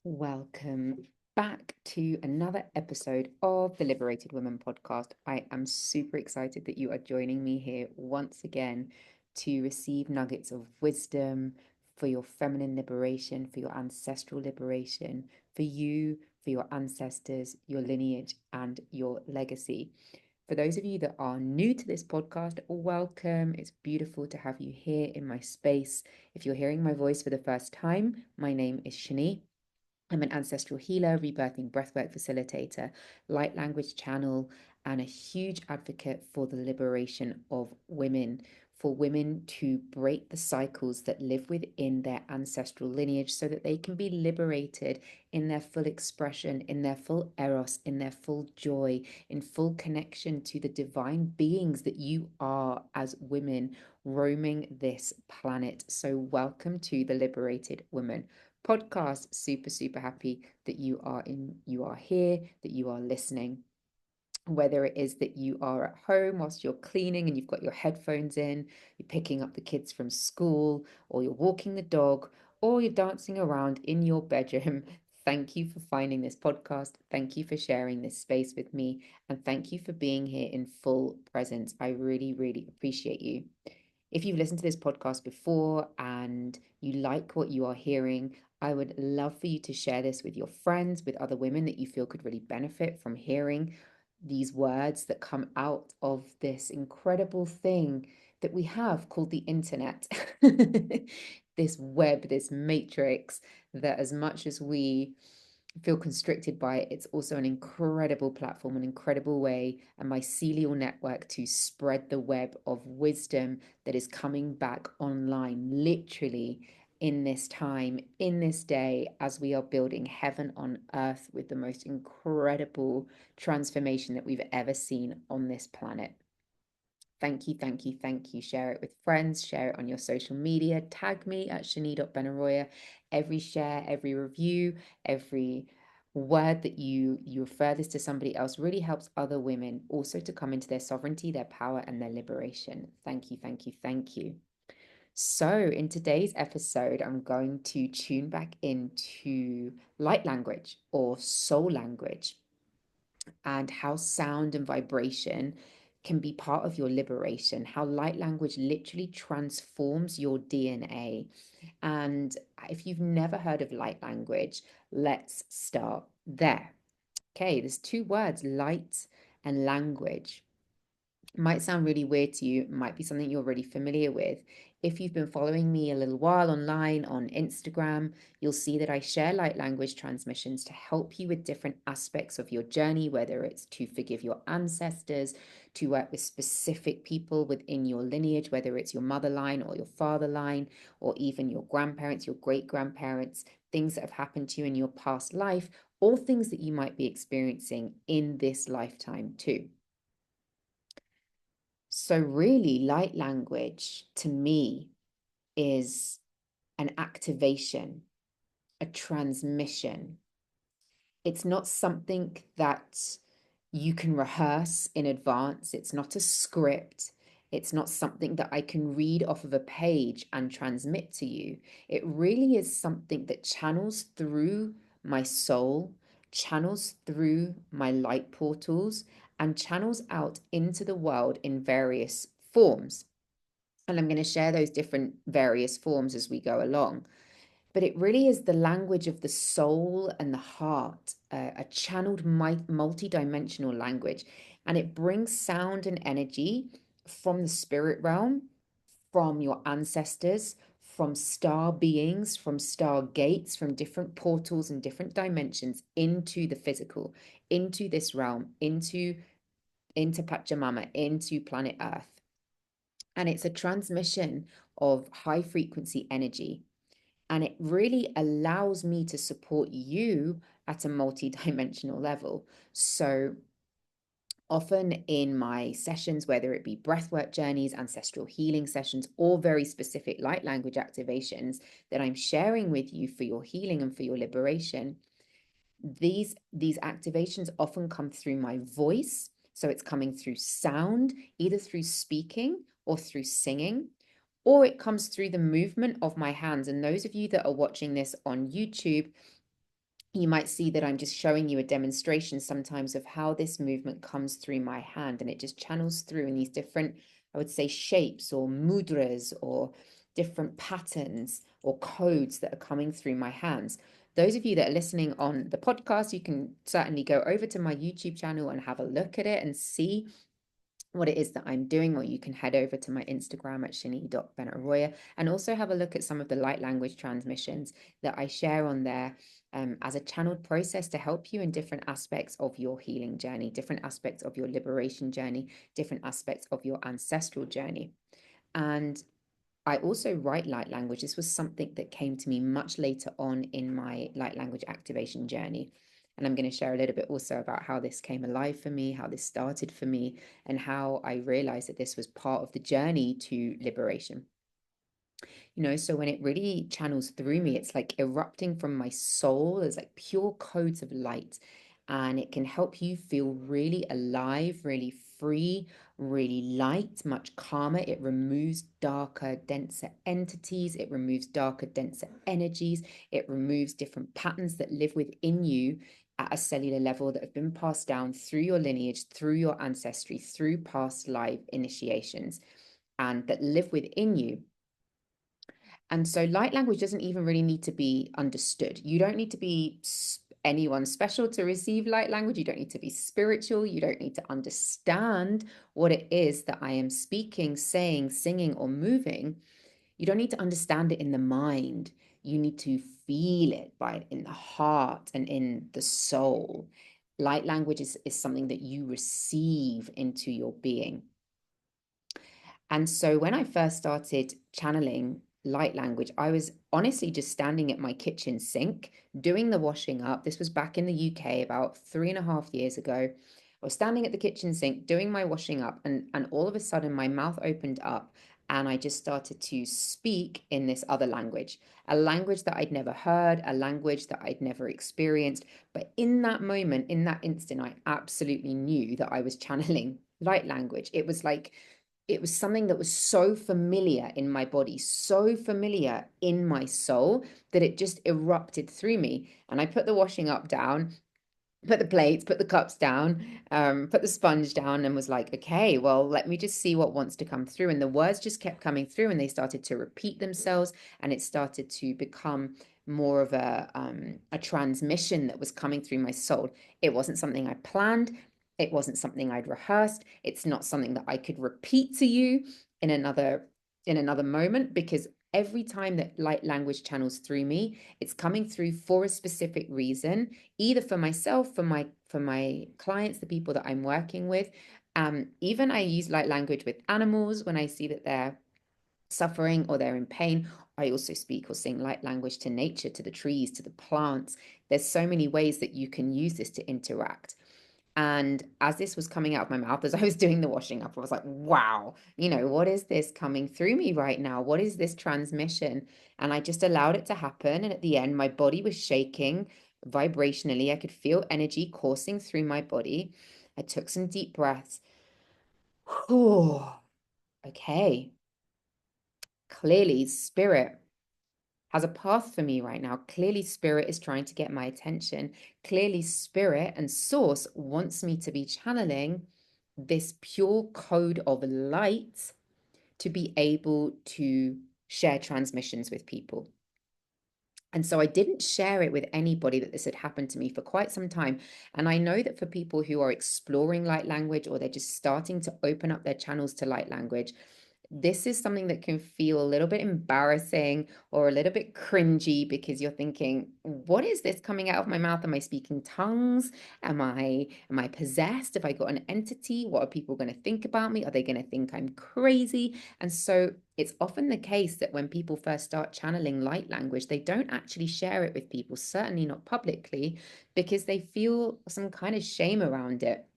Welcome back to another episode of the Liberated Woman podcast. I am super excited that you are joining me here once again to receive nuggets of wisdom for your feminine liberation, for your ancestral liberation, for you, for your ancestors, your lineage, and your legacy. For those of you that are new to this podcast, welcome. It's beautiful to have you here in my space. If you're hearing my voice for the first time, my name is Shani. I'm an ancestral healer, rebirthing breathwork facilitator, light language channel, and a huge advocate for the liberation of women, for women to break the cycles that live within their ancestral lineage so that they can be liberated in their full expression, in their full eros, in their full joy, in full connection to the divine beings that you are as women roaming this planet. So, welcome to the Liberated Woman podcast. Super happy that you are here, that you are listening. Whether it is that you are at home whilst you're cleaning and you've got your headphones in, you're picking up the kids from school, or you're walking the dog, or you're dancing around in your bedroom. Thank you for finding this podcast. Thank you for sharing this space with me. And thank you for being here in full presence. I really appreciate you. If you've listened to this podcast before and you like what you are hearing, I would love for you to share this with your friends, with other women that you feel could really benefit from hearing these words that come out of this incredible thing that we have called the internet. This web, this matrix, that as much as we feel constricted by it, it's also an incredible platform, an incredible way, a mycelial network to spread the web of wisdom that is coming back online, literally in this time, in this day, as we are building heaven on earth with the most incredible transformation that we've ever seen on this planet. Thank you. Share it with friends, share it on your social media, tag me at shani.ben-aroya. Every share, every review, every word that you refer this to somebody else really helps other women also to come into their sovereignty, their power, and their liberation. Thank you. So, in today's episode, I'm going to tune back into light language or soul language and how sound and vibration can be part of your liberation, how light language literally transforms your DNA. And if you've never heard of light language, let's start there. Okay, there's two words, light and language. Might sound really weird to you, might be something you're already familiar with. If you've been following me a little while online on Instagram, you'll see that I share light language transmissions to help you with different aspects of your journey, whether it's to forgive your ancestors, to work with specific people within your lineage, whether it's your mother line or your father line, or even your grandparents, your great grandparents, things that have happened to you in your past life, or things that you might be experiencing in this lifetime too. So, really, light language to me is an activation, a transmission. It's not something that you can rehearse in advance. It's not a script. It's not something that I can read off of a page and transmit to you. It really is something that channels through my soul, channels through my light portals, and channels out into the world in various forms. And I'm going to share those different various forms as we go along. But it really is the language of the soul and the heart, a channeled multidimensional language. And it brings sound and energy from the spirit realm, from your ancestors, from star beings, from star gates, from different portals and different dimensions into the physical, into this realm, into Pachamama, into planet Earth. And it's a transmission of high frequency energy. And it really allows me to support you at a multi-dimensional level. So often in my sessions, whether it be breathwork journeys, ancestral healing sessions, or very specific light language activations that I'm sharing with you for your healing and for your liberation, these activations often come through my voice. So it's coming through sound, either through speaking or through singing, or it comes through the movement of my hands. And those of you that are watching this on YouTube, you might see that I'm just showing you a demonstration sometimes of how this movement comes through my hand, and it just channels through in these different, I would say, shapes or mudras or different patterns or codes that are coming through my hands. Those of you that are listening on the podcast, you can certainly go over to my YouTube channel and have a look at it and see what it is that I'm doing, or you can head over to my Instagram at shani.ben-Aroya and also have a look at some of the light language transmissions that I share on there as a channeled process to help you in different aspects of your healing journey, different aspects of your liberation journey, different aspects of your ancestral journey. And I also write light language. This was something that came to me much later on in my light language activation journey. And I'm going to share a little bit also about how this came alive for me, how this started for me, and how I realized that this was part of the journey to liberation. So when it really channels through me, it's like erupting from my soul. There's like pure codes of light, and it can help you feel really alive, really free, really light, much calmer. It removes darker, denser entities. It removes darker, denser energies. It removes different patterns that live within you at a cellular level that have been passed down through your lineage, through your ancestry, through past life initiations, and that live within you. And so light language doesn't even really need to be understood. You don't need to be anyone special to receive light language. You don't need to be spiritual. You don't need to understand what it is that I am speaking, saying, singing, or moving. You don't need to understand it in the mind. You need to feel it in the heart and in the soul. Light language is something that you receive into your being. And so when I first started channeling light language, I was honestly just standing at my kitchen sink doing the washing up. This was back in the UK about 3.5 years ago. I was standing at the kitchen sink doing my washing up, and all of a sudden my mouth opened up and I just started to speak in this other language, a language that I'd never heard, a language that I'd never experienced. But in that moment, in that instant, I absolutely knew that I was channeling light language. It was something that was so familiar in my body, so familiar in my soul, that it just erupted through me. And I put the washing up down, put the plates, put the cups down, put the sponge down, and was like, okay, well, let me just see what wants to come through. And the words just kept coming through, and they started to repeat themselves, and it started to become more of a transmission that was coming through my soul. It wasn't something I planned. It wasn't something I'd rehearsed. It's not something that I could repeat to you in another moment, because every time that light language channels through me, it's coming through for a specific reason, either for myself, for my clients, the people that I'm working with. Even I use light language with animals when I see that they're suffering or they're in pain. I also speak or sing light language to nature, to the trees, to the plants. There's so many ways that you can use this to interact. And as this was coming out of my mouth, as I was doing the washing up, I was like, wow, what is this coming through me right now? What is this transmission? And I just allowed it to happen. And at the end, my body was shaking vibrationally. I could feel energy coursing through my body. I took some deep breaths. Whew. Okay. Clearly, spirit has a path for me right now. Clearly, spirit is trying to get my attention. Clearly, spirit and source wants me to be channeling this pure code of light to be able to share transmissions with people. And so I didn't share it with anybody that this had happened to me for quite some time. And I know that for people who are exploring light language, or they're just starting to open up their channels to light language, this is something that can feel a little bit embarrassing or a little bit cringy, because you're thinking, what is this coming out of my mouth? Am I speaking tongues? Am I possessed? Have I got an entity? What are people going to think about me? Are they going to think I'm crazy? And so it's often the case that when people first start channeling light language, they don't actually share it with people, certainly not publicly, because they feel some kind of shame around it.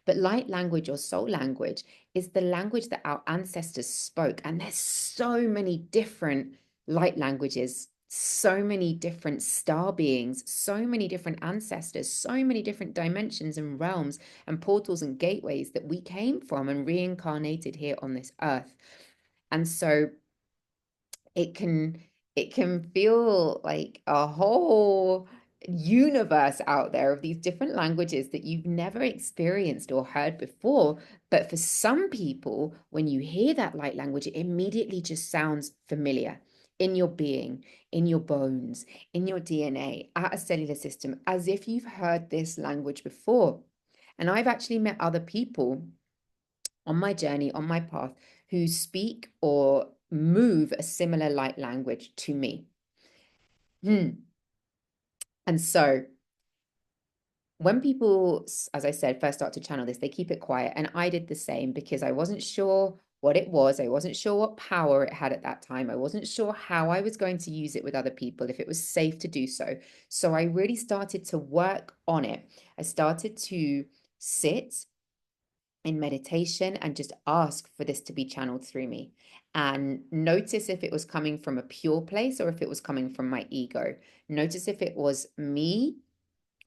But light language or soul language is the language that our ancestors spoke. And there's so many different light languages, so many different star beings, so many different ancestors, so many different dimensions and realms and portals and gateways that we came from and reincarnated here on this earth. And so it can it can feel like a whole universe out there of these different languages that you've never experienced or heard before. But for some people, when you hear that light language, it immediately just sounds familiar in your being, in your bones, in your DNA, at a cellular system, as if you've heard this language before. And I've actually met other people on my journey, on my path, who speak or move a similar light language to me. And so when people, as I said, first start to channel this, they keep it quiet. And I did the same because I wasn't sure what it was. I wasn't sure what power it had at that time. I wasn't sure how I was going to use it with other people, if it was safe to do so. So I really started to work on it. I started to sit in meditation and just ask for this to be channeled through me and notice if it was coming from a pure place or if it was coming from my ego. Notice if it was me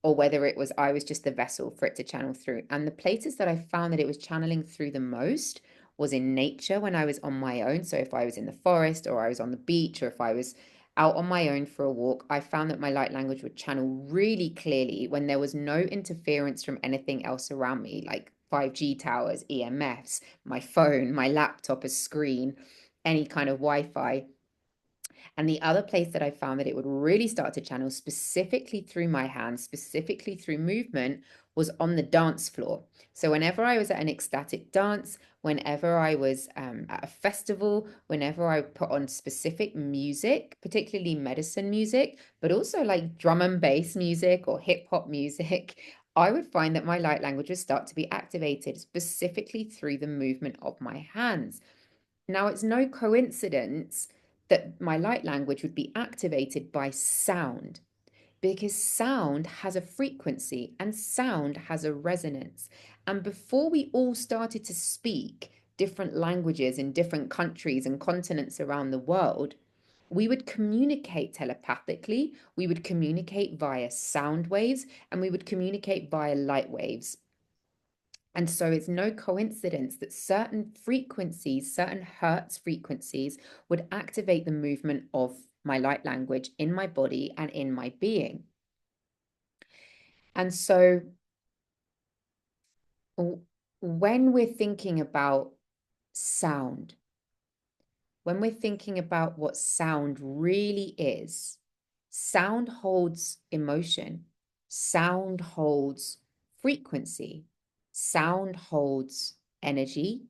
or whether it was I was just the vessel for it to channel through. And the places that I found that it was channeling through the most was in nature when I was on my own. So if I was in the forest or I was on the beach or if I was out on my own for a walk, I found that my light language would channel really clearly when there was no interference from anything else around me, like 5G towers, EMFs, my phone, my laptop, a screen, any kind of Wi-Fi. And the other place that I found that it would really start to channel specifically through my hands, specifically through movement, was on the dance floor. So whenever I was at an ecstatic dance, whenever I was at a festival, whenever I put on specific music, particularly medicine music, but also like drum and bass music or hip hop music, I would find that my light language would start to be activated specifically through the movement of my hands. Now, it's no coincidence that my light language would be activated by sound because sound has a frequency and sound has a resonance. And before we all started to speak different languages in different countries and continents around the world, we would communicate telepathically, we would communicate via sound waves, and we would communicate via light waves. And so it's no coincidence that certain frequencies, certain hertz frequencies, would activate the movement of my light language in my body and in my being. And so when we're thinking about sound, when we're thinking about what sound really is, sound holds emotion, sound holds frequency, sound holds energy,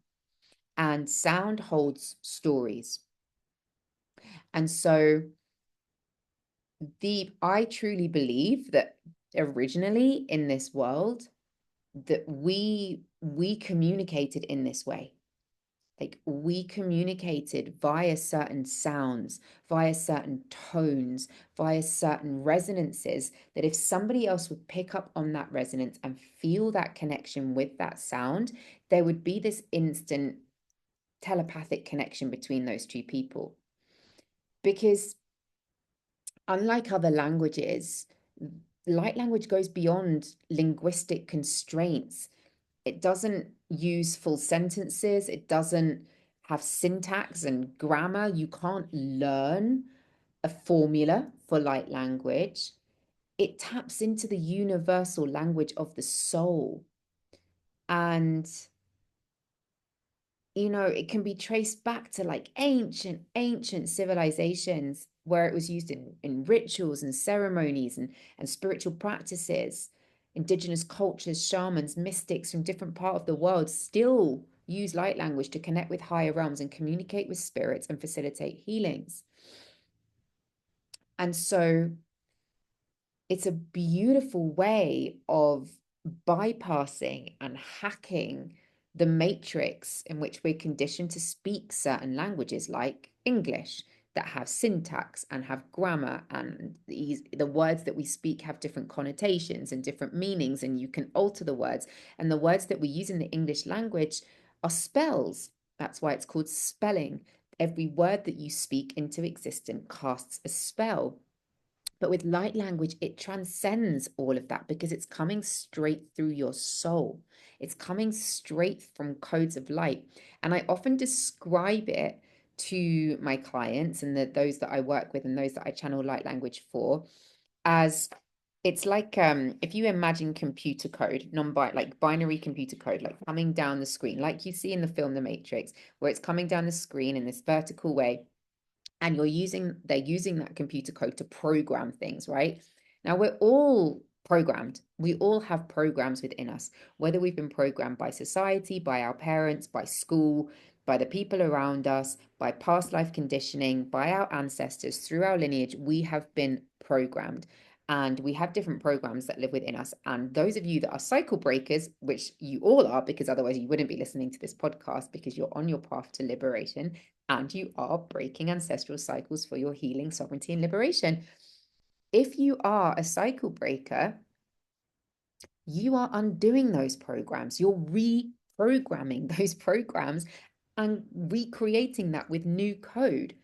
and sound holds stories. And so I truly believe that originally in this world that we communicated in this way. Like we communicated via certain sounds, via certain tones, via certain resonances, that if somebody else would pick up on that resonance and feel that connection with that sound, there would be this instant telepathic connection between those two people. Because unlike other languages, light language goes beyond linguistic constraints. It doesn't use full sentences, it doesn't have syntax and grammar. You can't learn a formula for light language. It taps into the universal language of the soul. And it can be traced back to like ancient civilizations where it was used in rituals and ceremonies and spiritual practices. Indigenous cultures, shamans, mystics from different part of the world still use light language to connect with higher realms and communicate with spirits and facilitate healings. And so it's a beautiful way of bypassing and hacking the matrix in which we're conditioned to speak certain languages like English that have syntax and have grammar, and the words that we speak have different connotations and different meanings, and you can alter the words. And the words that we use in the English language are spells. That's why it's called spelling. Every word that you speak into existence casts a spell. But with light language, it transcends all of that because it's coming straight through your soul. It's coming straight from codes of light. And I often describe it to my clients and those that I work with and those that I channel light language for as It's like if you imagine computer code, like binary computer code, like coming down the screen, like you see in the film The Matrix, where it's coming down the screen in this vertical way, and they're using that computer code to program things, right? Now we're all programmed. We all have programs within us, whether we've been programmed by society, by our parents, by school, by the people around us, by past life conditioning, by our ancestors, through our lineage, we have been programmed. And we have different programs that live within us. And those of you that are cycle breakers, which you all are, because otherwise you wouldn't be listening to this podcast because you're on your path to liberation, and you are breaking ancestral cycles for your healing, sovereignty, and liberation. If you are a cycle breaker, you are undoing those programs. You're reprogramming those programs and recreating that with new code.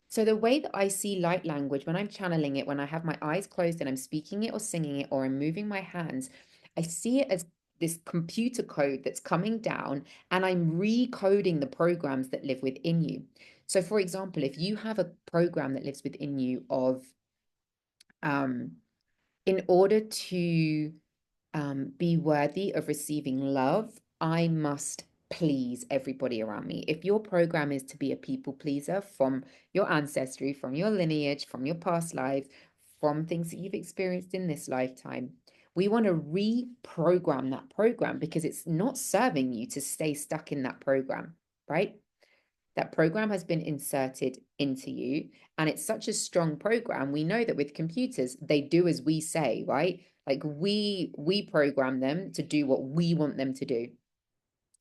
So the way that I see light language when I'm channeling it, when I have my eyes closed and I'm speaking it or singing it or I'm moving my hands, I see it as this computer code that's coming down, and I'm recoding the programs that live within you. So for example, if you have a program that lives within you of um, in order to be worthy of receiving love, I must please everybody around me. If your program is to be a people pleaser from your ancestry, from your lineage, from your past lives, from things that you've experienced in this lifetime, we want to reprogram that program because it's not serving you to stay stuck in that program, right? That program has been inserted into you, and it's such a strong program. We know that with computers, they do as we say, right? Like we program them to do what we want them to do.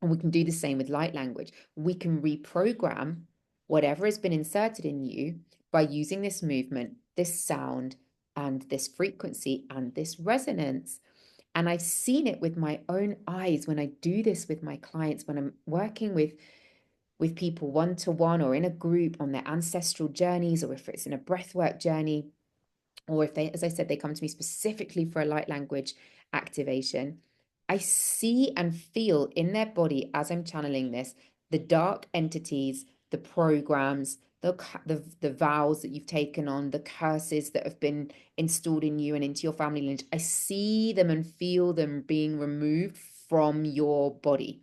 And we can do the same with light language. We can reprogram whatever has been inserted in you by using this movement, this sound, and this frequency and this resonance. And I've seen it with my own eyes when I do this with my clients, when I'm working with people one to one or in a group on their ancestral journeys, or if it's in a breathwork journey, or if they, as I said, they come to me specifically for a light language activation. I see and feel in their body as I'm channeling this, the dark entities, the programs, the vows that you've taken on, the curses that have been installed in you and into your family lineage. I see them and feel them being removed from your body.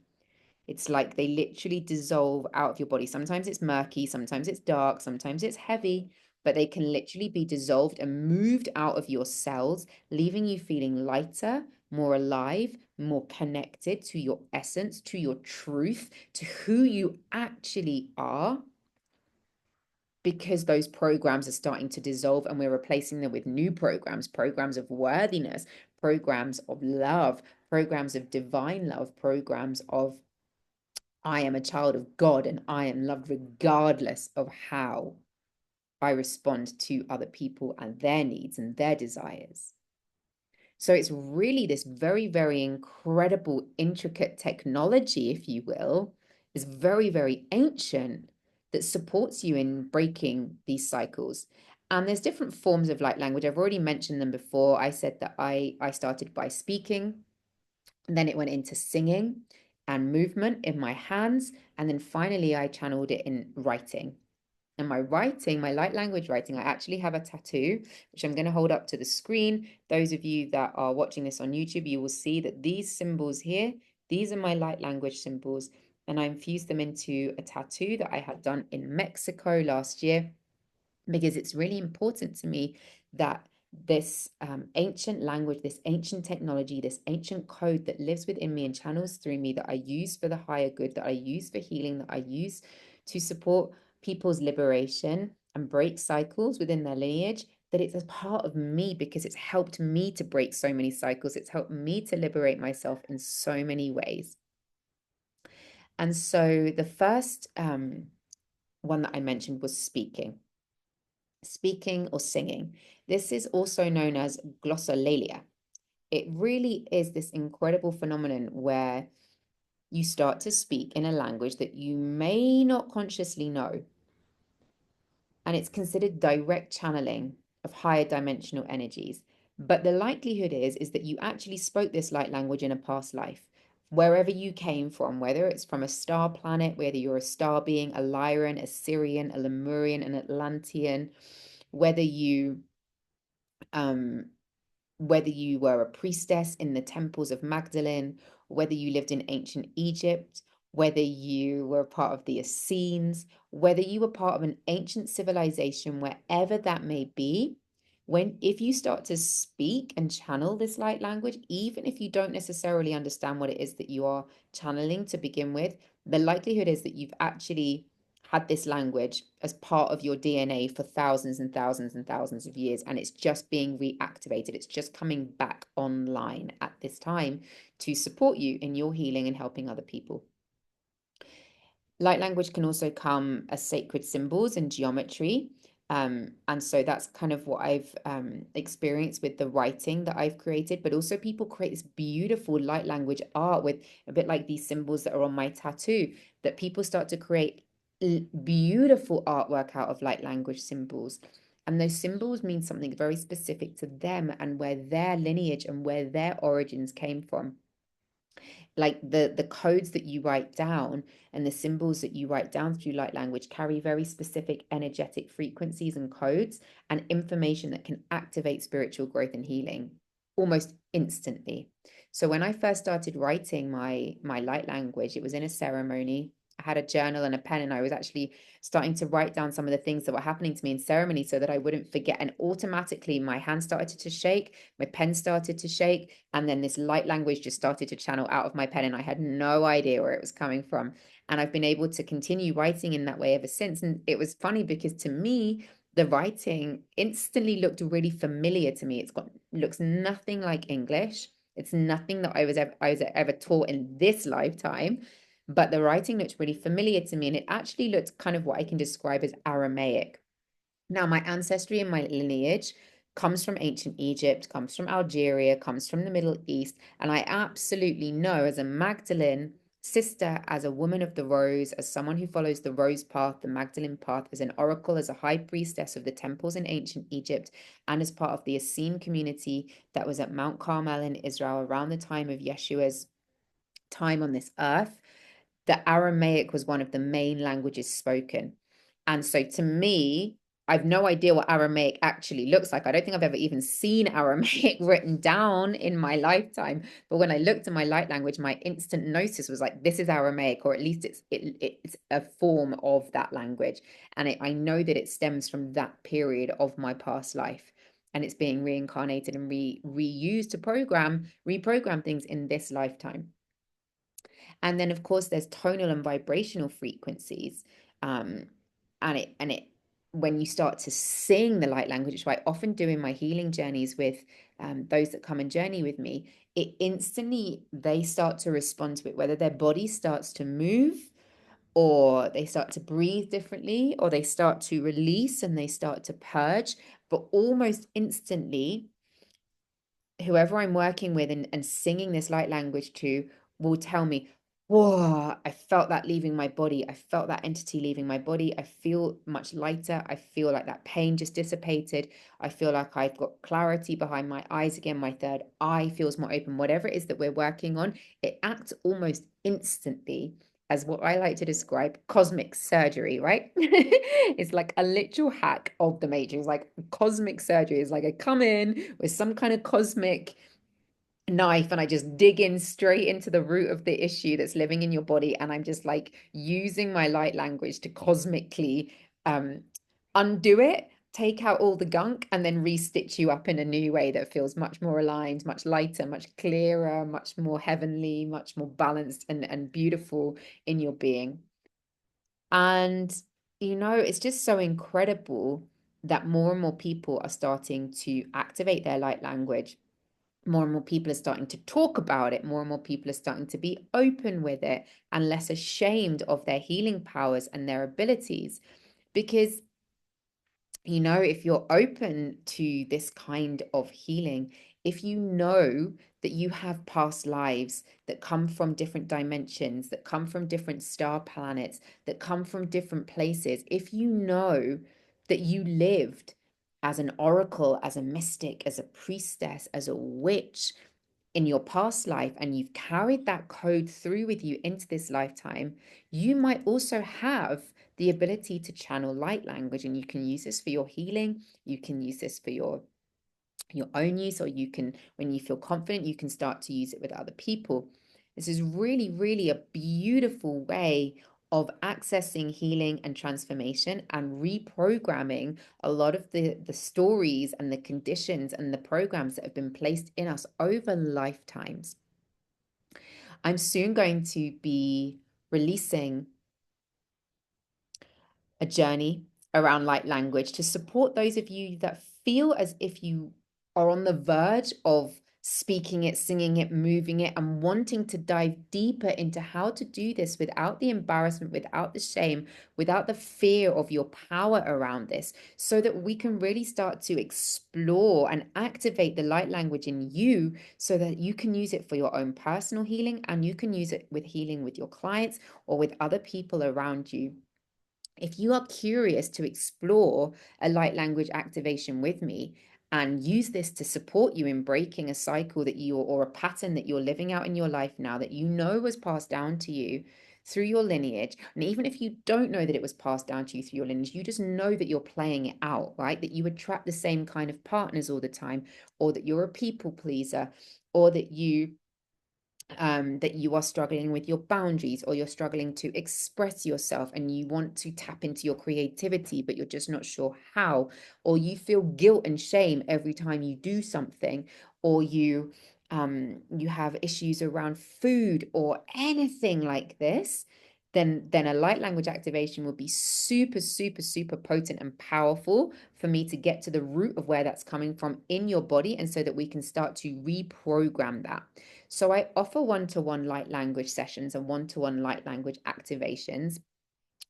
It's like they literally dissolve out of your body. Sometimes it's murky, sometimes it's dark, sometimes it's heavy, but they can literally be dissolved and moved out of your cells, leaving you feeling lighter, more alive, more connected to your essence, to your truth, to who you actually are, because those programs are starting to dissolve and we're replacing them with new programs, programs of worthiness, programs of love, programs of divine love, programs of I am a child of God and I am loved regardless of how I respond to other people and their needs and their desires. So it's really this very, very incredible, intricate technology, if you will, is very, very ancient, that supports you in breaking these cycles. And there's different forms of light language. I've already mentioned them before. I said that I started by speaking, and then it went into singing and movement in my hands. And then finally, I channeled it in writing. And my writing, my light language writing, I actually have a tattoo, which I'm going to hold up to the screen. Those of you that are watching this on YouTube, you will see that these symbols here, these are my light language symbols. And I infused them into a tattoo that I had done in Mexico last year, because it's really important to me that this ancient language, this ancient technology, this ancient code that lives within me and channels through me, that I use for the higher good, that I use for healing, that I use to support people's liberation and break cycles within their lineage, that it's a part of me because it's helped me to break so many cycles. It's helped me to liberate myself in so many ways. And so the first one that I mentioned was speaking or singing. This is also known as glossolalia. It really is this incredible phenomenon where you start to speak in a language that you may not consciously know. And it's considered direct channeling of higher dimensional energies. But the likelihood is that you actually spoke this light language in a past life, wherever you came from, whether it's from a star planet, whether you're a star being, a Lyran, a Syrian, a Lemurian, an Atlantean, whether you whether you were a priestess in the temples of Magdalene, whether you lived in ancient Egypt, whether you were part of the Essenes, whether you were part of an ancient civilization, wherever that may be, if you start to speak and channel this light language, even if you don't necessarily understand what it is that you are channeling to begin with, the likelihood is that you've actually had this language as part of your DNA for thousands and thousands and thousands of years, and it's just being reactivated. It's just coming back online at this time to support you in your healing and helping other people. Light language can also come as sacred symbols and geometry. And so that's kind of what I've experienced with the writing that I've created, but also people create this beautiful light language art with a bit like these symbols that are on my tattoo, that people start to create beautiful artwork out of light language symbols. And those symbols mean something very specific to them and where their lineage and where their origins came from. Like the codes that you write down and the symbols that you write down through light language carry very specific energetic frequencies and codes and information that can activate spiritual growth and healing almost instantly. So when I first started writing my light language, it was in a ceremony. I had a journal and a pen, and I was actually starting to write down some of the things that were happening to me in ceremony so that I wouldn't forget. And automatically, my hand started to shake, my pen started to shake, and then this light language just started to channel out of my pen, and I had no idea where it was coming from. And I've been able to continue writing in that way ever since. And it was funny because to me, the writing instantly looked really familiar to me. Looks nothing like English. It's nothing that I was ever taught in this lifetime, but the writing looked really familiar to me, and it actually looked kind of what I can describe as Aramaic. Now, my ancestry and my lineage comes from ancient Egypt, comes from Algeria, comes from the Middle East, and I absolutely know as a Magdalene sister, as a woman of the rose, as someone who follows the rose path, the Magdalene path, as an oracle, as a high priestess of the temples in ancient Egypt, and as part of the Essene community that was at Mount Carmel in Israel around the time of Yeshua's time on this earth, the Aramaic was one of the main languages spoken. And so to me, I've no idea what Aramaic actually looks like. I don't think I've ever even seen Aramaic written down in my lifetime. But when I looked at my light language, my instant notice was like, this is Aramaic, or at least it's a form of that language. And I know that it stems from that period of my past life. And it's being reincarnated and reused to reprogram things in this lifetime. And then, of course, there's tonal and vibrational frequencies. Um, and it when you start to sing the light language, which I often do in my healing journeys with those that come and journey with me, it instantly they start to respond to it, whether their body starts to move or they start to breathe differently, or they start to release and they start to purge. But almost instantly, whoever I'm working with and singing this light language to will tell me, whoa, I felt that leaving my body. I felt that entity leaving my body. I feel much lighter. I feel like that pain just dissipated. I feel like I've got clarity behind my eyes again. My third eye feels more open. Whatever it is that we're working on, it acts almost instantly as what I like to describe cosmic surgery, right? It's like a literal hack of the matrix. Like cosmic surgery is like I come in with some kind of cosmic knife and I just dig in straight into the root of the issue that's living in your body. And I'm just like using my light language to cosmically undo it, take out all the gunk, and then restitch you up in a new way that feels much more aligned, much lighter, much clearer, much more heavenly, much more balanced and beautiful in your being. And, it's just so incredible that more and more people are starting to activate their light language. More and more people are starting to talk about it. More and more people are starting to be open with it and less ashamed of their healing powers and their abilities. Because if you're open to this kind of healing, if you know that you have past lives that come from different dimensions, that come from different star planets, that come from different places, if you know that you lived as an oracle, as a mystic, as a priestess, as a witch, in your past life, and you've carried that code through with you into this lifetime, you might also have the ability to channel light language, and you can use this for your healing. You can use this for your your own use, or you can, when you feel confident, you can start to use it with other people. This is really, really a beautiful way of accessing healing and transformation and reprogramming a lot of the stories and the conditions and the programs that have been placed in us over lifetimes. I'm soon going to be releasing a journey around light language to support those of you that feel as if you are on the verge of speaking it, singing it, moving it, and wanting to dive deeper into how to do this without the embarrassment, without the shame, without the fear of your power around this, so that we can really start to explore and activate the light language in you so that you can use it for your own personal healing, and you can use it with healing with your clients or with other people around you. If you are curious to explore a light language activation with me and use this to support you in breaking a cycle that you, or a pattern that you're living out in your life now that you know was passed down to you through your lineage, and even if you don't know that it was passed down to you through your lineage, you just know that you're playing it out, right? That you attract the same kind of partners all the time, or that you're a people pleaser, or that you are struggling with your boundaries, or you're struggling to express yourself and you want to tap into your creativity, but you're just not sure how, or you feel guilt and shame every time you do something, or you have issues around food or anything like this, then a light language activation will be super, super, super potent and powerful for me to get to the root of where that's coming from in your body, and so that we can start to reprogram that. So I offer one-to-one light language sessions and one-to-one light language activations.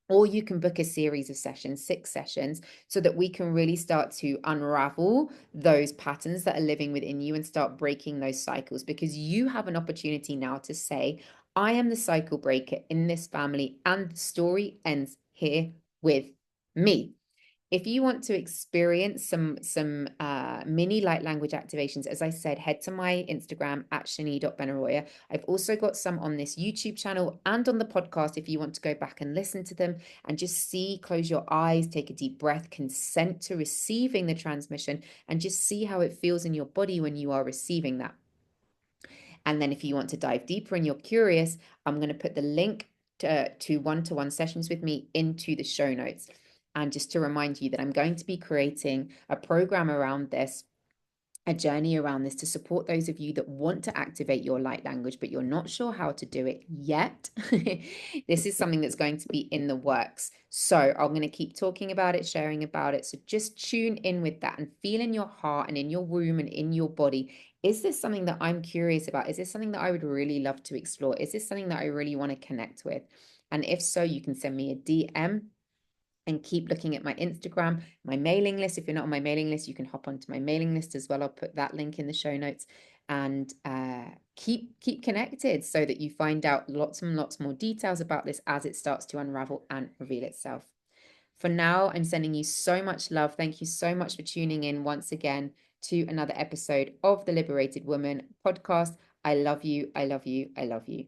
Or you can book a series of sessions, 6 sessions, so that we can really start to unravel those patterns that are living within you and start breaking those cycles, because you have an opportunity now to say, I am the cycle breaker in this family, and the story ends here with me. If you want to experience some mini light language activations, as I said, head to my Instagram at shani.ben-Aroya. I've also got some on this YouTube channel and on the podcast if you want to go back and listen to them and just see, close your eyes, take a deep breath, consent to receiving the transmission, and just see how it feels in your body when you are receiving that. And then if you want to dive deeper and you're curious, I'm going to put the link to one-to-one sessions with me into the show notes. And just to remind you that I'm going to be creating a program around this, a journey around this, to support those of you that want to activate your light language, but you're not sure how to do it yet. This is something that's going to be in the works. So I'm going to keep talking about it, sharing about it. So just tune in with that and feel in your heart and in your womb and in your body. Is this something that I'm curious about? Is this something that I would really love to explore? Is this something that I really want to connect with? And if so, you can send me a DM and keep looking at my Instagram, my mailing list. If you're not on my mailing list, you can hop onto my mailing list as well. I'll put that link in the show notes, and keep connected so that you find out lots and lots more details about this as it starts to unravel and reveal itself. For now, I'm sending you so much love. Thank you so much for tuning in once again to another episode of the Liberated Woman podcast. I love you. I love you. I love you.